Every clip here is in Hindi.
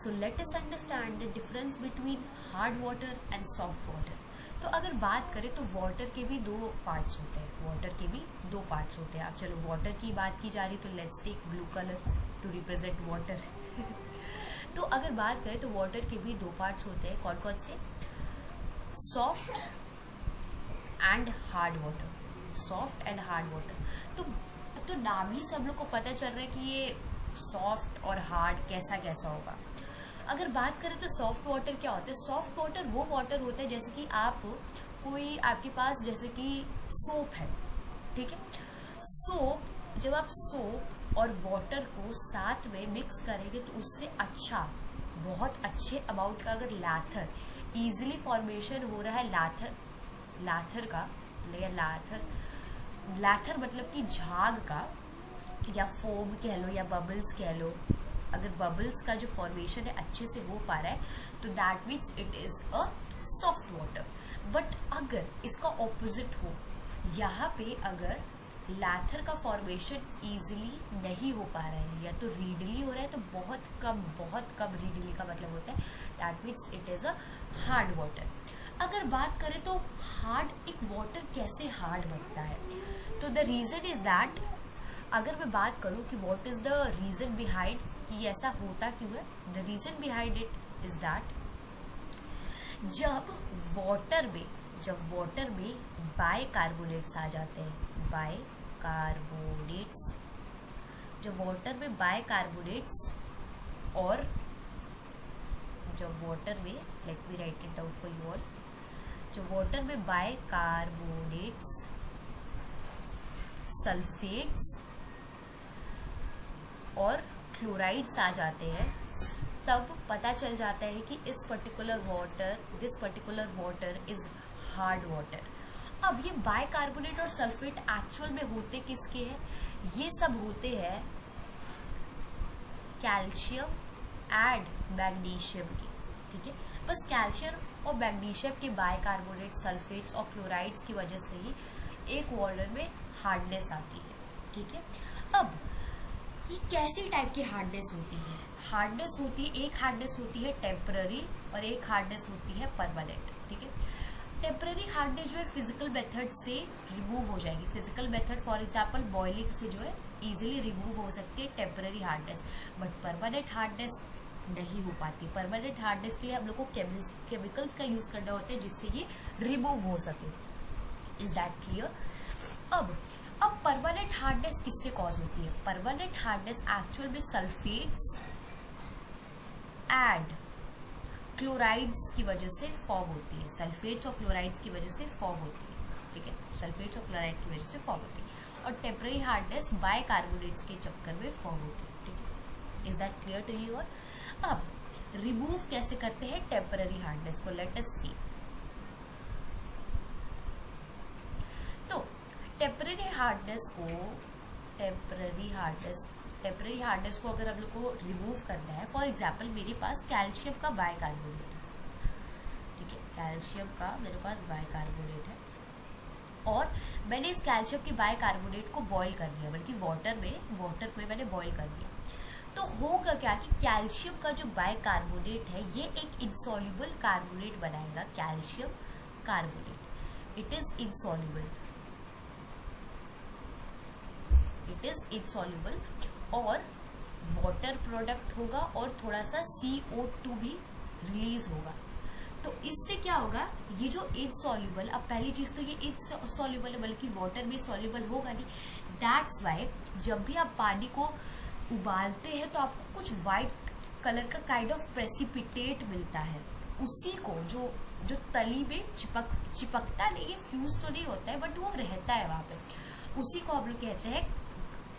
So let us understand the difference between hard water and soft water. तो अगर बात करें तो वाटर के भी दो पार्ट्स होते हैं, वाटर के भी दो पार्ट्स होते हैं। अब चलो वाटर की बात की जा रही तो let's take blue colour to represent water. तो अगर बात करें तो वाटर के भी दो पार्ट्स होते हैं, कौन कौन से? Soft and hard water, soft and hard water. तो नाम ही से हम लोग को पता चल रहा है कि ये सॉफ्ट और हार्ड कैसा कैसा होगा। अगर बात करें तो सॉफ्ट वाटर क्या होता है? सॉफ्ट वाटर वो वाटर होता है जैसे कि आपके पास जैसे कि सोप है, ठीक है। सोप, जब आप सोप और वाटर को साथ में मिक्स करेंगे तो उससे अच्छा, बहुत अच्छे अमाउंट का अगर लाथर इजीली फॉर्मेशन हो रहा है, लाथर का या लाथर मतलब कि झाग का, या फोम कह लो या बबल्स कह लो। अगर बबल्स का जो फॉर्मेशन है अच्छे से हो पा रहा है तो that means it is a soft water. But अगर इसका ऑपोजिट हो, यहाँ पे अगर लाथर का फॉर्मेशन इजीली नहीं हो पा रहा है या तो रीडली हो रहा है, तो बहुत कम रीडली का मतलब होता है, that means it is a hard water. अगर बात करें तो हार्ड, एक वाटर कैसे हार्ड बनता है? तो द रीजन इज दैट, अगर मैं बात करूं कि what is the reason behind कि ऐसा होता क्यों है, the reason behind it is that जब वाटर में बाइकार्बोनेट्स आ जाते हैं, बाइकार्बोनेट्स, जब वाटर में बाइकार्बोनेट्स और जब वाटर में, let me right it down for you all, जब वाटर में बाइकार्बोनेट्स, सल्फेट्स और क्लोराइड्स आ जाते हैं, तब पता चल जाता है कि this particular water is hard water. अब ये बाइकार्बोनेट और सल्फेट एक्चुअल में होते किसके हैं? ये सब होते हैं कैल्शियम एंड मैग्नीशियम के, ठीक है। बस कैल्शियम और मैग्नीशियम के बाइकार्बोनेट, सल्फेट्स और क्लोराइड्स की वजह से ही एक वाटर में हार्डनेस आती है, ठीक है। अब ये कैसी टाइप की हार्डनेस होती है? एक हार्डनेस होती है टेम्पररी और एक हार्डनेस होती है परमानेंट, ठीक है। टेम्पररी हार्डनेस जो है फिजिकल मेथड से रिमूव हो जाएगी। Physical method for example boiling से जो है इजीली रिमूव हो सकती है temporary hardness, but permanent hardness नहीं हो पाती। परमानेंट हार्डनेस के लिए हम लोग को केमिकल्स का यूज करना होता है जिससे ये रिमूव हो सके। Is that clear? अब परमानेंट हार्डनेस किससे कॉज होती है? परमानेंट हार्डनेस एक्चुअल में सल्फेट्स एंड क्लोराइड्स की वजह से फॉर्म होती है। सल्फेट्स और क्लोराइड्स की वजह से फॉर्म होती है, ठीक है। सल्फेट्स और क्लोराइड की वजह से फॉर्म होती है। और टेम्पररी हार्डनेस बाइकार्बोनेट्स के चक्कर में फॉर्म होती है, ठीक है। Is that clear to you? अब रिमूव कैसे करते हैं टेम्पररी हार्डनेस को? Let us see. तो टेम्पररी हार्डनेस को अगर हम लोग को रिमूव करना है, फॉर एग्जाम्पल मेरे पास कैल्शियम का बाइकार्बोनेट है, ठीक है। कैल्शियम का मेरे पास बाइकार्बोनेट है और मैंने इस कैल्शियम के बाइकार्बोनेट को बॉईल कर दिया, बल्कि वाटर को मैंने बॉईल कर दिया। तो होगा क्या कि कैल्शियम का जो बाइकार्बोनेट है ये एक इनसॉल्युबल कार्बोनेट बनाएगा, calcium carbonate. It is insoluble और वाटर प्रोडक्ट होगा और थोड़ा सा CO2 भी रिलीज होगा। तो इससे क्या होगा, ये जो इनसॉल्युबल, अब पहली चीज तो ये इनसॉल्युबल है, बल्कि वाटर में सॉल्युबल होगा नहीं। दैट्स वाई जब भी आप पानी को उबालते हैं तो आपको कुछ व्हाइट कलर का काइंड ऑफ प्रेसिपिटेट मिलता है। उसी को जो तली में चिपकता नहीं है, फ्यूज तो नहीं होता है, बट वो रहता है वहां पे, उसी को हम लोग कहते हैं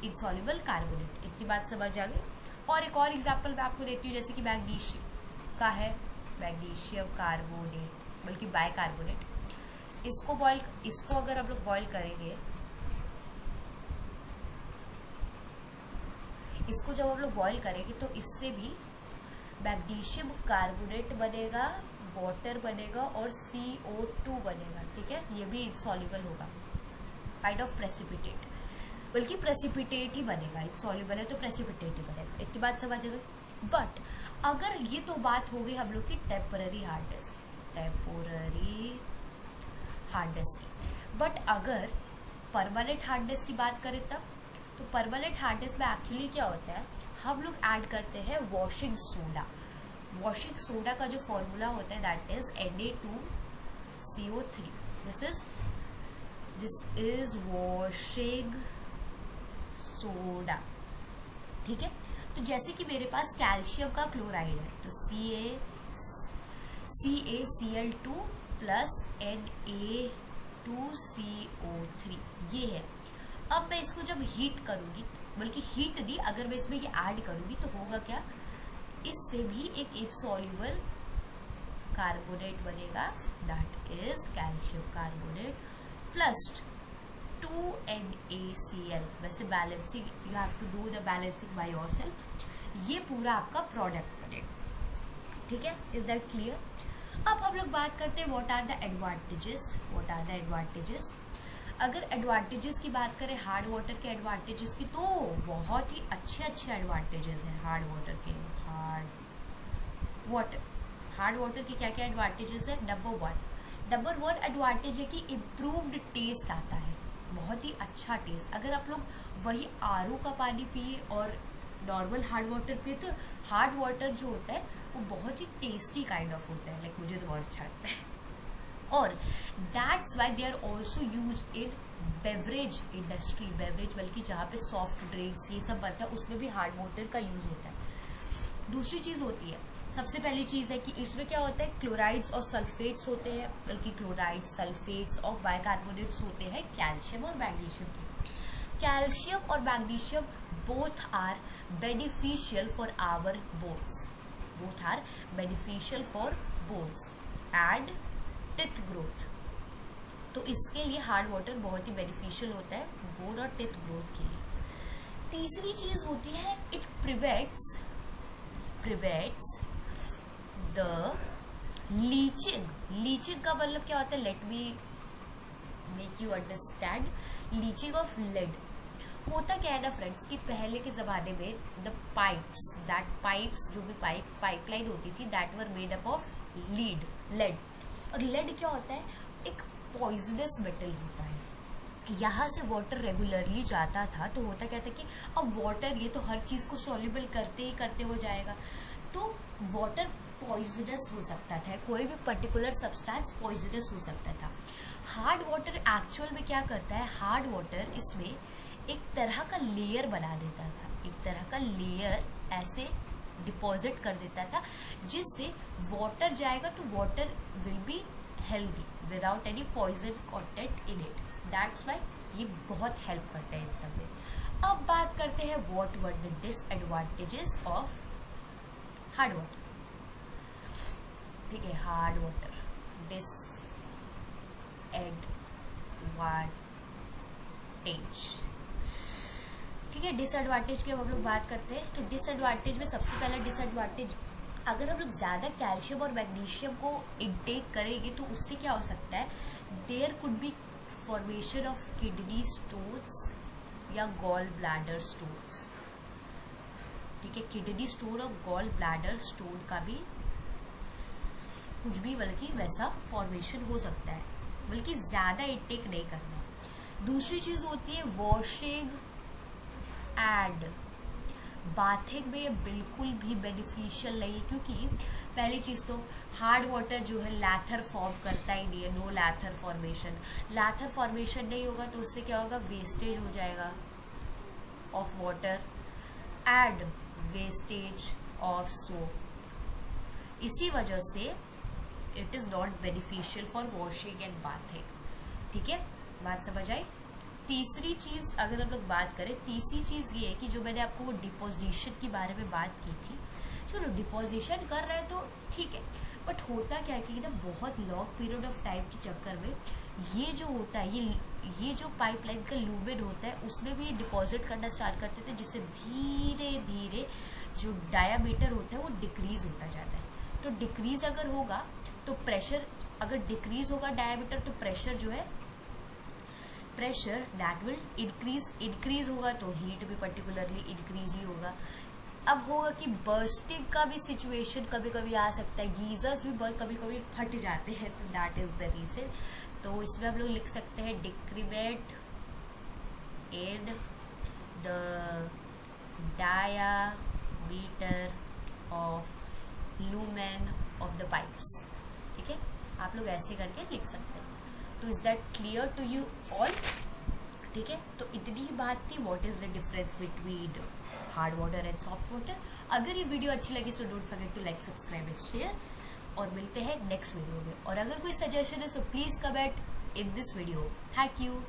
इनसॉल्युबल कार्बोनेट। इतनी बात समझ आ गई? और एक और एग्जांपल मैं आपको देती हूँ, जैसे कि मैग्नीशियम का है, मैग्नीशियम कार्बोनेट, बल्कि बाइकार्बोनेट। इसको अगर हम लोग बॉईल करेंगे, इसको जब हम लोग बॉईल करेंगे तो इससे भी मैग्नीशियम कार्बोनेट बनेगा, वाटर बनेगा और CO2 बनेगा, ठीक है। ये भी इनसॉल्युबल होगा, काइंड ऑफ प्रेसिपिटेट, बल्कि प्रेसिपिटेट ही बनेगा। इनसॉल्युबल है तो प्रेसिपिटेट ही बनेगा। इतनी बात समझ गए? बट अगर ये तो बात हो गई हम लोग की टेम्पररी हार्ड डिस्क की, बट अगर परमानेंट हार्ड डिस्क की बात करें तब, तो परमानेंट हार्ड डिस्क में एक्चुअली क्या होता है, हम लोग ऐड करते हैं वॉशिंग सोडा। वॉशिंग सोडा का जो फॉर्मूला होता है that is Na2CO3। This is washing soda, ठीक है। तो जैसे कि मेरे पास कैल्शियम का क्लोराइड है, तो CaCl2 प्लस Na2CO3 ये है। अब मैं इसको जब हीट करूंगी, बल्कि हीट नहीं, अगर मैं इसमें ये ऐड करूंगी तो होगा क्या, इससे भी एक इनसॉल्युबल कार्बोनेट बनेगा, that is calcium carbonate plus 2NaCl। वैसे balancing you have to do the balancing by yourself. ये पूरा आपका प्रोडक्ट बनेगा, ठीक है। Is that clear? अब हम लोग बात करते हैं व्हाट आर द एडवांटेजेस। अगर एडवांटेजेस की बात करें हार्ड वाटर के एडवांटेजेस की, तो बहुत ही अच्छे एडवांटेजेस हैं हार्ड वाटर के। हार्ड वाटर के क्या क्या एडवांटेजेस है? नंबर वन एडवांटेज है कि इम्प्रूव्ड टेस्ट आता है, बहुत ही अच्छा टेस्ट। अगर आप लोग वही RO का पानी पिए और नॉर्मल हार्ड वाटर पिए, तो हार्ड वाटर जो होता है वो बहुत ही टेस्टी काइंड ऑफ होता है, लाइक मुझे तो बहुत अच्छा लगता है। और that's why they are also use in beverage industry, beverage बल्कि जहाँ पे सॉफ्ट ड्रिंक्स ये सब बनता है उसमें भी हार्ड वाटर का यूज होता है। दूसरी चीज होती है, सबसे पहली चीज है कि इसमें क्या होता है, क्लोराइड्स और सल्फेट्स होते हैं, बल्कि क्लोराइड्स सल्फेट्स और बाइकार्बोनेट्स होते हैं कैल्शियम और मैग्नीशियम के। कैल्शियम और magnesium both are beneficial for our bones and teeth growth. तो इसके लिए हार्ड वाटर बहुत ही बेनिफिशियल होता है बोन और टिथ ग्रोथ के लिए। तीसरी चीज होती है, इट प्रिवेंट्स द लीचिंग का मतलब क्या होता है, let me make you understand. Leaching of lead होता क्या है ना फ्रेंड्स, कि पहले के जमाने में द पाइप्स जो भी पाइपलाइन होती थी that were made up of lead. और लेड क्या होता है, एक पॉइजनस मेटल होता है। यहाँ से वाटर रेगुलरली जाता था तो होता क्या था कि अब वाटर ये तो हर चीज को सॉल्युबल करते हो जाएगा, तो वाटर पॉइजनस हो सकता था, कोई भी पर्टिकुलर सब्सटेंस पॉइजनस हो सकता था। हार्ड वाटर एक्चुअल में क्या करता है, हार्ड वाटर इसमें एक तरह का लेयर बना देता था, एक तरह का लेयर ऐसे डिपॉजिट कर देता था, जिससे वाटर जाएगा तो water will be healthy without any poison content in it. That's why ये बहुत हेल्प करता है इन सब में। अब बात करते हैं what were the disadvantages of hard water. ठीक है, हार्ड वाटर डिसएडवांटेज। ठीक है, डिसएडवांटेज की हम लोग बात करते हैं। तो डिसएडवांटेज में सबसे पहला डिसएडवांटेज, अगर हम लोग ज्यादा कैल्शियम और मैग्नीशियम को इनटेक करेंगे तो उससे क्या हो सकता है, there could be formation of kidney stones या गॉल ब्लैडर स्टोन्स। ठीक है, किडनी स्टोन और गॉल ब्लैडर स्टोन का भी कुछ भी बल्कि वैसा फॉर्मेशन हो सकता है, बल्कि ज्यादा इनटेक नहीं करना। दूसरी चीज होती है वॉशिंग एंड बाथिंग में ये बिल्कुल भी बेनिफिशियल नहीं है, क्योंकि पहली चीज तो हार्ड वाटर जो है लैथर फॉर्म करता ही नहीं है, नो लैथर फॉर्मेशन। लैथर फॉर्मेशन नहीं होगा तो उससे क्या होगा, वेस्टेज हो जाएगा of water and wastage of soap. इसी वजह से it is not beneficial for washing and bathing. ठीक है, बात समझ आई। तीसरी चीज अगर हम लोग बात करें, तीसरी चीज ये है कि जो मैंने आपको वो डिपोजिशन के बारे में बात की थी, चलो डिपोजिशन कर रहे हैं तो ठीक है, बट होता क्या है कि ना बहुत लॉन्ग पीरियड ऑफ टाइम के चक्कर में ये जो होता है, ये जो पाइपलाइन का लूमेन होता है उसमें भी डिपॉजिट करना स्टार्ट करते थे, जिससे धीरे धीरे जो डायामीटर होता है वो डिक्रीज होता जाता है। तो डिक्रीज अगर होगा तो प्रेशर, अगर डिक्रीज होगा डायामीटर तो प्रेशर जो है, प्रेशर दैट विल इंक्रीज होगा तो हीट भी पर्टिकुलरली इंक्रीज ही होगा। अब होगा कि बर्स्टिंग का भी सिचुएशन कभी कभी आ सकता है, गीजर्स भी बहुत कभी कभी फट जाते हैं, तो दैट इज द रीजन। तो इसमें हम लोग लिख सकते हैं decrement in the diameter of lumen of the pipes. ठीक है, आप लोग ऐसे करके लिख सकते हैं। तो is that clear to you all? ठीक है, तो इतनी ही बात थी what is the difference between hard water and soft water. अगर ये वीडियो अच्छी लगी तो don't forget to like, subscribe and share, और मिलते हैं नेक्स्ट वीडियो में। और अगर कोई सजेशन है so please comment in this video. Thank you.